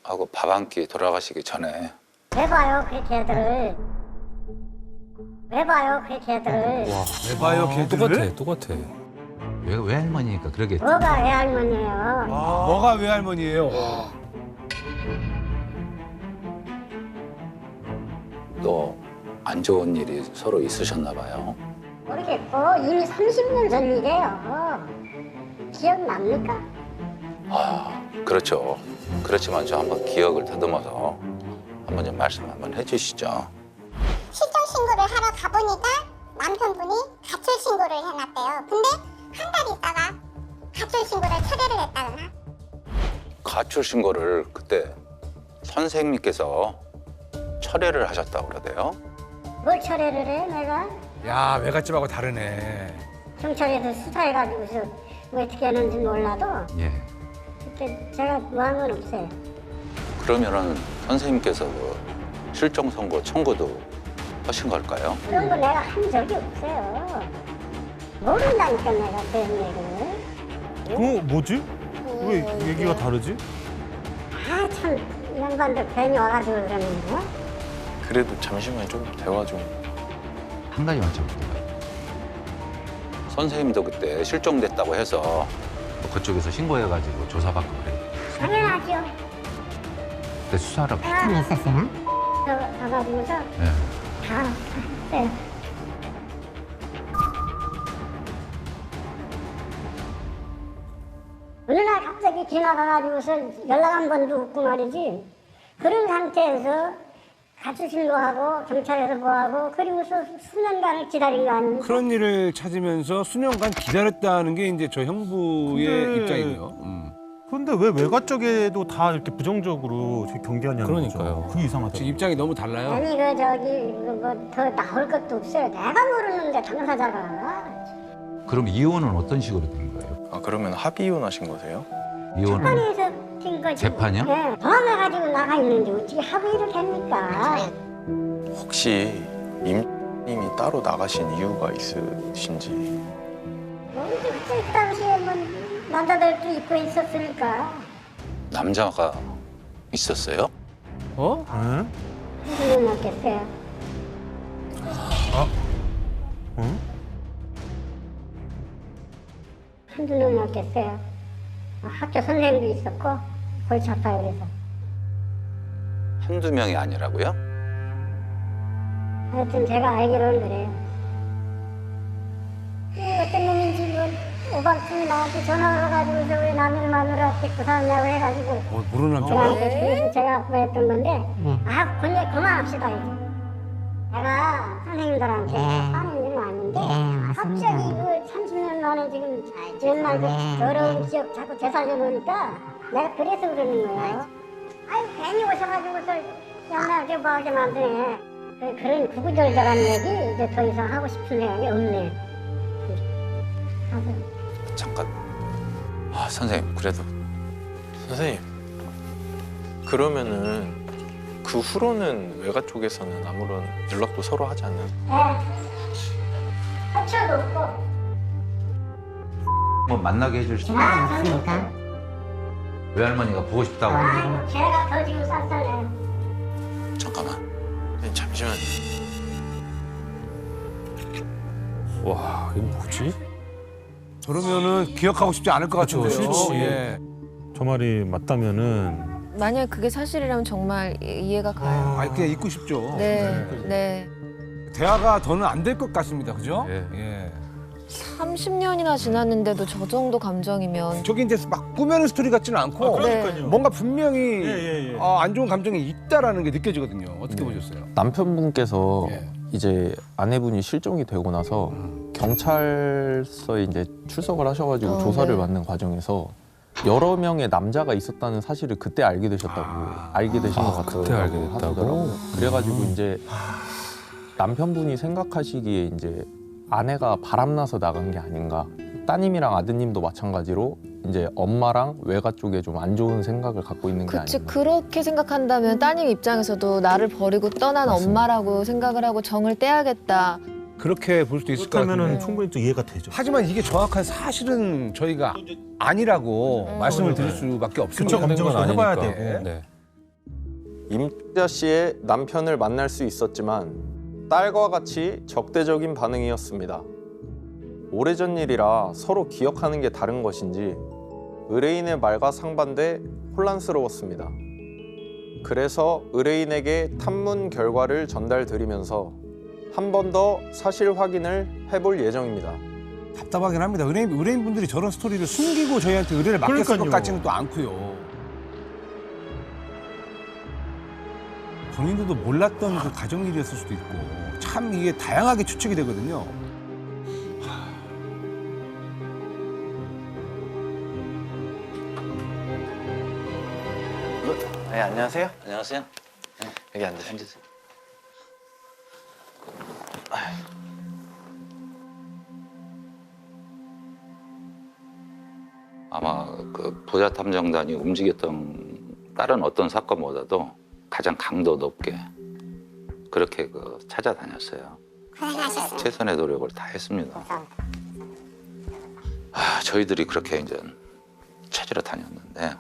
하고 밥 한 끼 돌아가시기 전에 왜 봐요 그렇게 애들을? 왜 봐요 그렇게 애들을? 왜 봐요 걔들을? 똑같아. 왜 할머니니까 그러겠지. 뭐가 왜 할머니예요? 뭐가 외할머니예요? 또 안 좋은 일이 서로 있으셨나 봐요. 모르겠고 이미 30년 전 일이에요. 기억납니까? 그렇죠. 그렇지만 저 한번 기억을 더듬어서 한번 좀 말씀 한번 해주시죠. 실종 신고를 하러 가보니까 남편분이 가출 신고를 해놨대요. 근데 한 달 있다가 가출 신고를 철회를 했다거나. 가출 신고를 그때 선생님께서 철회를 하셨다고 그러대요. 뭘 철회를 해 내가? 야 외갓집하고 다르네. 경찰에서 수사해가지고서 뭐 어떻게 하는지 몰라도 예. 그렇게 제가 뭐 한 건 없어요. 그러면은 선생님께서 그 실종 선고 청구도 하신 걸까요? 그런 거 내가 한 적이 없어요. 모른다니까 내가 그런 얘기를. 뭐지? 왜 얘기가 다르지? 아 참 이 양반들 괜히 와가지고 그러는 거. 그래도 잠시만 좀 대화 좀. 한 가지만 여쭤볼게요. 선생님도 그때 실종됐다고 해서 그쪽에서 신고해가지고 조사받고 그래요. 당연하죠. 그때 수사를 했었어요? 가가지고서 네. 다 했어요. 어느 날 갑자기 지나가가지고서 연락 한 번도 없고 말이지. 그런 상태에서 가출 신고하고 경찰에서 뭐하고 그리고서 수년간을 기다린 거 아닙니까? 그런 일을 찾으면서 수년간 기다렸다는 게 이제 저 형부의 근데- 입장이고요. 근데 왜 외가 쪽에도 다 이렇게 부정적으로 경계하냐는 그러니까요. 거죠. 그게 이상하죠. 지금 입장이 너무 달라요. 아니 그 저기 뭐 더 나올 것도 없어요. 내가 모르는데 당사자가. 그럼 이혼은 어떤 식으로 된 거예요? 아 그러면 합의 이혼하신 거세요? 이혼은 재판에서 된 거지. 재판이요? 네. 도망가가지고 나가 있는데 어떻게 합의를 합니까? 혹시 임님이 따로 나가신 이유가 있으신지? 뭐 그때 당시에 뭐 남자들도 입고 있었으니까. 남자가 있었어요? 어? 응? 무슨 없겠어요. 응? 한두 놈 없겠어요. 학교 선생님도 있었고 골치 아파요 그래서. 한두 명이 아니라고요? 하여튼 제가 알기로는 그래요. 어떤 놈인지 뭐 오밤중에 나한테 전화가 와가지고서 왜 남의 마누라 데리고 사느냐고 해가지고 모르는 남자. 저한테 그래서 제가 그랬던 건데 아 그만합시다 이제. 내가 선생님들한테 하는 일은 아닌데 갑자기 그 30년 만에 지금 옛날 그 더러운 기억 자꾸 되살려놓으니까 내가 그래서 그러는 거예요. 아유 괜히 오셔가지고서 옛날에 뭐하게 만드네. 그런 구구절절한 얘기 이제 더 이상 하고 싶은 생각이 없네. 잠깐. 선생님 그래도 선생님 그러면은 그 후로는 외가 쪽에서는 아무런 연락도 서로 하지 않는. 하초도 없고. 뭐 만나게 해줄 수 그러니까. 외할머니가 보고 싶다고. 아이고 걔가 더 지금 쌀쌀해. 잠깐만. 선생님 잠시만. 와, 이게 뭐지? 저러면은 기억하고 싶지 않을 것 그쵸, 같은데요. 싫지. 예. 저 말이 맞다면은 만약 그게 사실이라면 정말 이해가 가요. 아니 그냥 잊고 싶죠. 네, 네. 대화가 더는 안 될 것 같습니다. 그죠? 예. 예. 30년이나 지났는데도 저 정도 감정이면 저게 이제 막 꾸며낸 스토리 같지는 않고 그러니까요. 뭔가 분명히 예. 안 좋은 감정이 있다라는 게 느껴지거든요. 어떻게 보셨어요? 남편분께서 예. 이제 아내분이 실종이 되고 나서 경찰서에 이제 출석을 하셔가지고 조사를 네. 받는 과정에서 여러 명의 남자가 있었다는 사실을 그때 알게 되셨다고 알게 되신 것 같아요. 그때 알게 됐다고? 하시더라고요. 그래가지고 이제 남편분이 생각하시기에 이제 아내가 바람나서 나간 게 아닌가. 따님이랑 아드님도 마찬가지로 이제 엄마랑 외가 쪽에 좀 안 좋은 생각을 갖고 있는 게 그치 아닌가. 그렇게 생각한다면 따님 입장에서도 나를 버리고 떠난 엄마라고 생각을 하고 정을 떼야겠다. 그렇게 볼 수도 있을 것 그렇다면은 같은데. 충분히 또 이해가 되죠. 하지만 이게 정확한 사실은 저희가 아니라고 말씀을 드릴 수밖에 없습니다. 그쵸, 검증을 또 해봐야 아니니까. 되고. 네. 임자 씨의 남편을 만날 수 있었지만 딸과 같이 적대적인 반응이었습니다. 오래전 일이라 서로 기억하는 게 다른 것인지 의뢰인의 말과 상반돼 혼란스러웠습니다. 그래서 의뢰인에게 탐문 결과를 전달드리면서 한 번 더 사실 확인을 해볼 예정입니다. 답답하긴 합니다. 의뢰인분들이 저런 스토리를 숨기고 저희한테 의뢰를 맡겼을 것 그러니까요. 같지는 또 않고요. 본인들도 몰랐던 그 가정 일이었을 수도 있고 참 이게 다양하게 추측이 되거든요. 네, 안녕하세요. 안녕하세요. 여기 앉으세요. 아마 그 보자 탐정단이 움직였던 다른 어떤 사건보다도 가장 강도 높게 그렇게 그 찾아다녔어요. 고생하셨어요. 최선의 노력을 다 했습니다. 저희들이 그렇게 이제 찾으러 다녔는데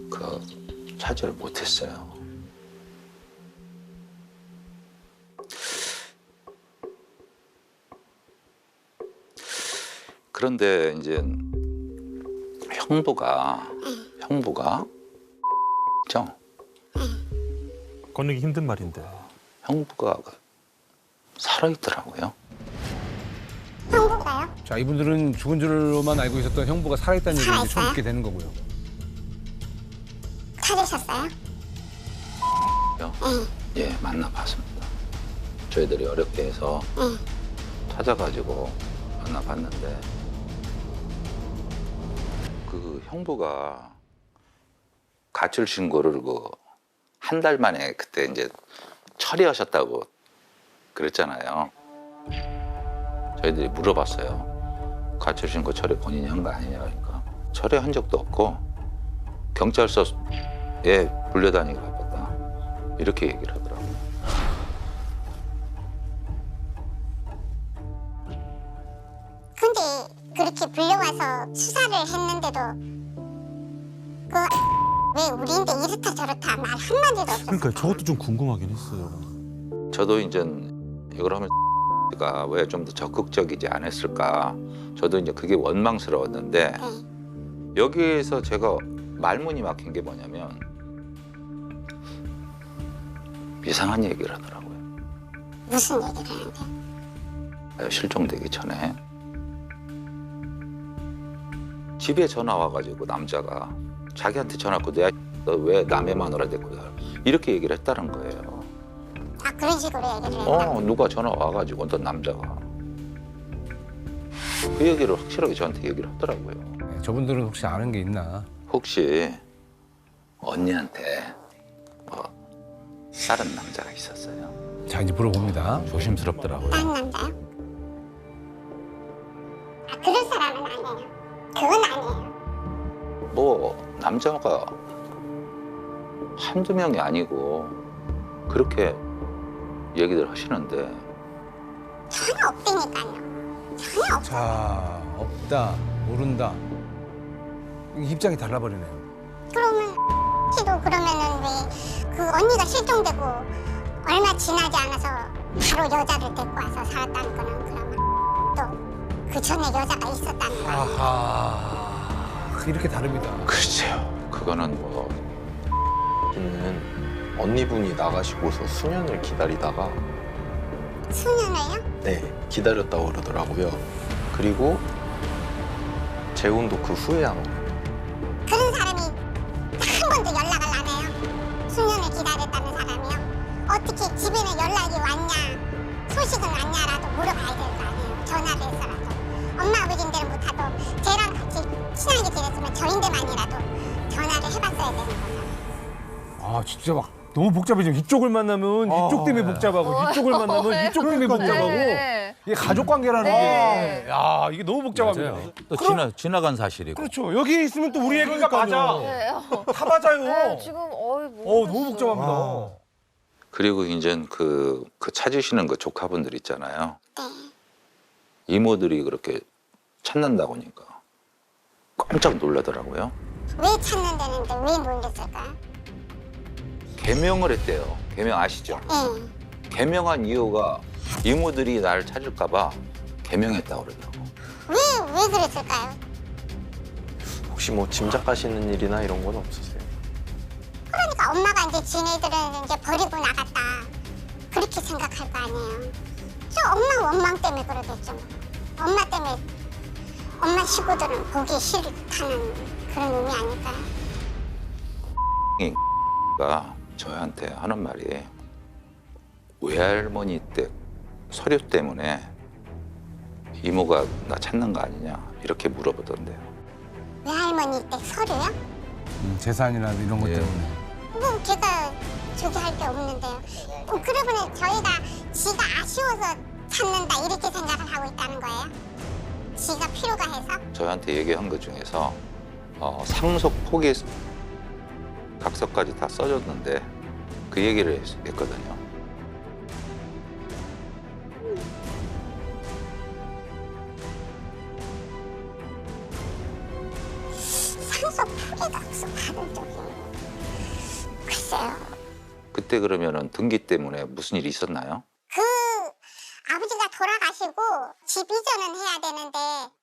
그 찾지를 못했어요. 그런데 이제 형부가 죠? 꺼내기 힘든 말인데. 형부가 살아있더라고요. 형부가요? 자, 이분들은 죽은 줄로만 알고 있었던 형부가 살아있다는 얘기를 이제 처음 살아있어요? 듣게 되는 거고요. 찾으셨어요? 예, 만나봤습니다. 저희들이 어렵게 해서 찾아가지고 만나봤는데 그 형부가 가출 신고를 한 달 만에 그때 이제 처리하셨다고 그랬잖아요. 저희들이 물어봤어요. 가출 신고 처리 본인이 한 거 아니냐 그러니까 처리한 적도 없고 경찰서에 불려다니기 바빴다 이렇게 얘기를 하더라고요. 근데 그렇게 불려와서 수사를 했는데도 왜 우리인데 이렇다 저렇다 말 한마디도 없었어요. 그러니까 저것도 좀 궁금하긴 했어요. 저도 이제 이걸 하면 가 왜 좀 더 적극적이지 않았을까. 저도 이제 그게 원망스러웠는데 여기에서 제가 말문이 막힌 게 뭐냐면 이상한 얘기를 하더라고요. 무슨 얘기를 하는데? 실종되기 전에 집에 전화 와가지고 남자가 자기한테 전화 왔고 너 왜 남의 마누라 데리고 가 이렇게 얘기를 했다는 거예요. 아 그런 식으로 얘기를 했다? 누가 전화 와가지고 어떤 남자가 그 얘기를 확실하게 저한테 얘기를 하더라고요. 네, 저분들은 혹시 아는 게 있나? 혹시 언니한테 다른 남자가 있었어요? 자, 이제 물어봅니다. 조심스럽더라고요. 딴 남자요? 아 그럴 사람은 아니에요. 그건 아니에요. 남자가 한두 명이 아니고 그렇게 얘기들 하시는데 전혀 없다니까요. 전혀 없. 자, 없다, 모른다. 입장이 달라버리네요. 그러면 씨도 그러면은 왜 그 언니가 실종되고 얼마 지나지 않아서 바로 여자를 데리고 와서 살았다는 거는 그러면 또 그 전에 여자가 있었다는 거예요. 아하, 이렇게 다릅니다. 글쎄요. 그거는 는 언니분이 나가시고서 수년을 기다리다가 수년을요? 네 기다렸다고 그러더라고요. 그리고 재혼도 그 후에 한 거예요. 그런 사람이 한 번도 연락을 안 해요. 수년을 기다렸다는 사람이요. 어떻게 집에는 연락이 왔냐, 소식은 왔냐라도 물어봐야 될 거 아니에요. 전화를 해서라도. 엄마 아버지인데는 못하도 쟤랑 같이 친하게 지냈으면 저인데만이라도 전화를 해봤어야 되는 거잖아요. 아, 진짜 막 너무 복잡해지고 이쪽을 만나면 이쪽 때문에 복잡하고 이쪽을 만나면 이쪽 때문에 복잡하고 이게 가족 관계라는 게 야, 이게 너무 복잡합니다. 또 지나간 사실이고. 그렇죠. 여기 있으면 또 우리 얘기가 맞아. 다 맞아요. 네, 지금 너무 복잡합니다. 그리고 이제 그 찾으시는 그 조카분들 있잖아요. 네. 이모들이 그렇게 찾는다고 하니까 깜짝 놀라더라고요. 왜 찾는다는데 왜 놀랬을까요? 개명을 했대요. 개명 아시죠? 예. 개명한 이유가 이모들이 나를 찾을까 봐 개명했다고 그러더라고. 왜 그랬을까요? 혹시 뭐 짐작하시는 일이나 이런 건 없으세요? 그러니까 엄마가 이제 지네들은 이제 버리고 나갔다. 그렇게 생각할 거 아니에요. 저 엄마 원망 때문에 그러겠죠. 뭐. 엄마 때문에 엄마 식구들은 보기 싫다는 그런 의미 아닐까요? 가 저한테 하는 말이 외할머니 댁 서류 때문에 이모가 나 찾는 거 아니냐 이렇게 물어보던데요. 외할머니 댁 서류요? 재산이나 이런 것 예. 때문에. 뭐 제가 저기 할 게 없는데요. 그러면 저희가 지가 아쉬워서 찾는다 이렇게 생각을 하고 있다는 거예요? 지가 필요가 해서? 저한테 얘기한 것 중에서 상속 포기 각서까지 다 써줬는데 그 얘기를 했거든요. 상속 포기각서 받은 적이 글쎄요. 그때 그러면은 등기 때문에 무슨 일이 있었나요? 그 아버지가 돌아가시고 집 이전은 해야 되는데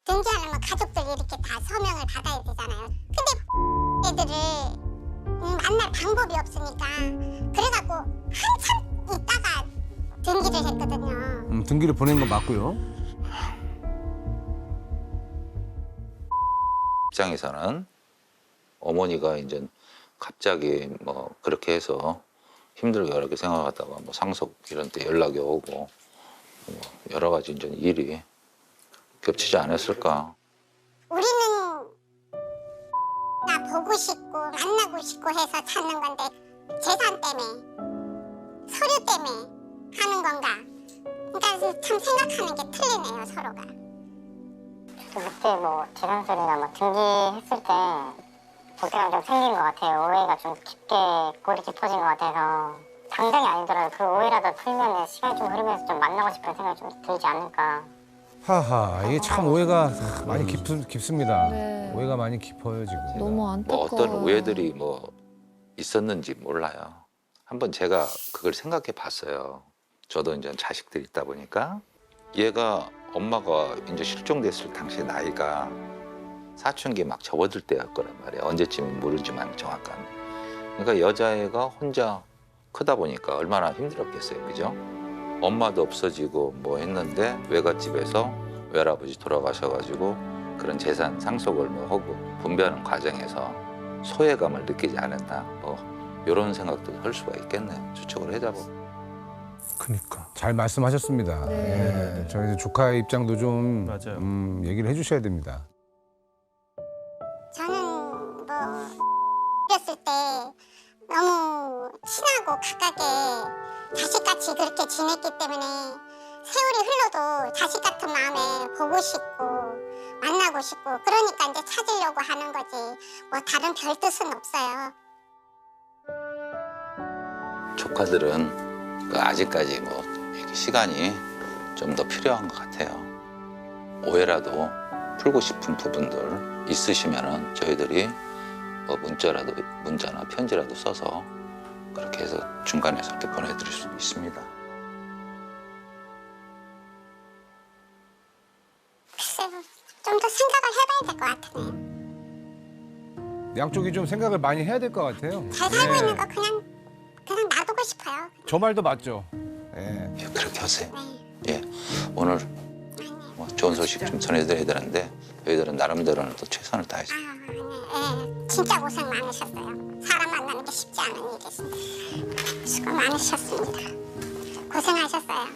등기하려면 가족들 이렇게 다 서명을 받아야 되잖아요. 근데 애들을 만날 방법이 없으니까 그래갖고 한참 있다가 등기를 했거든요. 등기를 보낸 건 맞고요. 입장에서는 어머니가 이제 갑자기 뭐 그렇게 해서 힘들게 여러 개 생각하다가 뭐 상속 이런 때 연락이 오고 뭐 여러 가지 이제 일이 겹치지 않았을까. 우리는 나 보고 싶고 만나고 싶고 해서 찾는 건데 재산 때문에 서류 때문에 하는 건가? 그러니까 참 생각하는 게 틀리네요 서로가. 그때 뭐 재산서류나 뭐 등기했을 때 걱정이 좀 생긴 것 같아요. 오해가 좀 깊게 골이 깊어진 것 같아서 당장이 아니더라도 그 오해라도 풀면 시간이 좀 흐르면서 좀 만나고 싶은 생각이 좀 들지 않을까. 하하, 이게 참 오해가 많이 깊습니다. 네. 오해가 많이 깊어요 지금. 너무 뭐 안타까워요. 어떤 오해들이 뭐 있었는지 몰라요. 한번 제가 그걸 생각해 봤어요. 저도 이제 자식들이 있다 보니까 얘가 엄마가 이제 실종됐을 당시 나이가 사춘기 막 접어들 때였 거란 말이에요. 언제쯤은 모르지만 정확한. 그러니까 여자애가 혼자 크다 보니까 얼마나 힘들었겠어요, 그죠? 엄마도 없어지고 뭐 했는데 외갓집에서 외할아버지 돌아가셔가지고 그런 재산 상속을 뭐 하고 분배하는 과정에서 소외감을 느끼지 않았나 뭐 이런 생각도 할 수가 있겠네요. 추측을 해자고. 그니까. 잘 말씀하셨습니다. 네. 예, 저희 조카의 입장도 좀 맞아요. 얘기를 해주셔야 됩니다. 저는 뭐 어렸을 때 너무 친하고 가깝게 자식같이 그렇게 지냈기 때문에 세월이 흘러도 자식 같은 마음에 보고 싶고 만나고 싶고 그러니까 이제 찾으려고 하는 거지 뭐 다른 별 뜻은 없어요. 조카들은 그 아직까지 뭐 이렇게 시간이 좀 더 필요한 것 같아요. 오해라도 풀고 싶은 부분들 있으시면은 저희들이 뭐 문자나 편지라도 써서 그렇게 해서 중간에서 이렇게 보내드릴 수도 있습니다. 글쎄요, 좀 더 생각을 해봐야 될 것 같으네요. 양쪽이 좀 생각을 많이 해야 될 것 같아요. 잘 살고 예. 있는 거 그냥 놔두고 싶어요. 저 말도 맞죠. 예. 예, 그렇게 하세요. 네. 예, 오늘 뭐 좋은 소식 좀 전해드려야 되는데 저희들은 나름대로는 또 최선을 다해서. 네, 진짜 고생 많으셨어요. 사람 만나는 게 쉽지 않은 일이신데 수고 많으셨습니다. 고생하셨어요.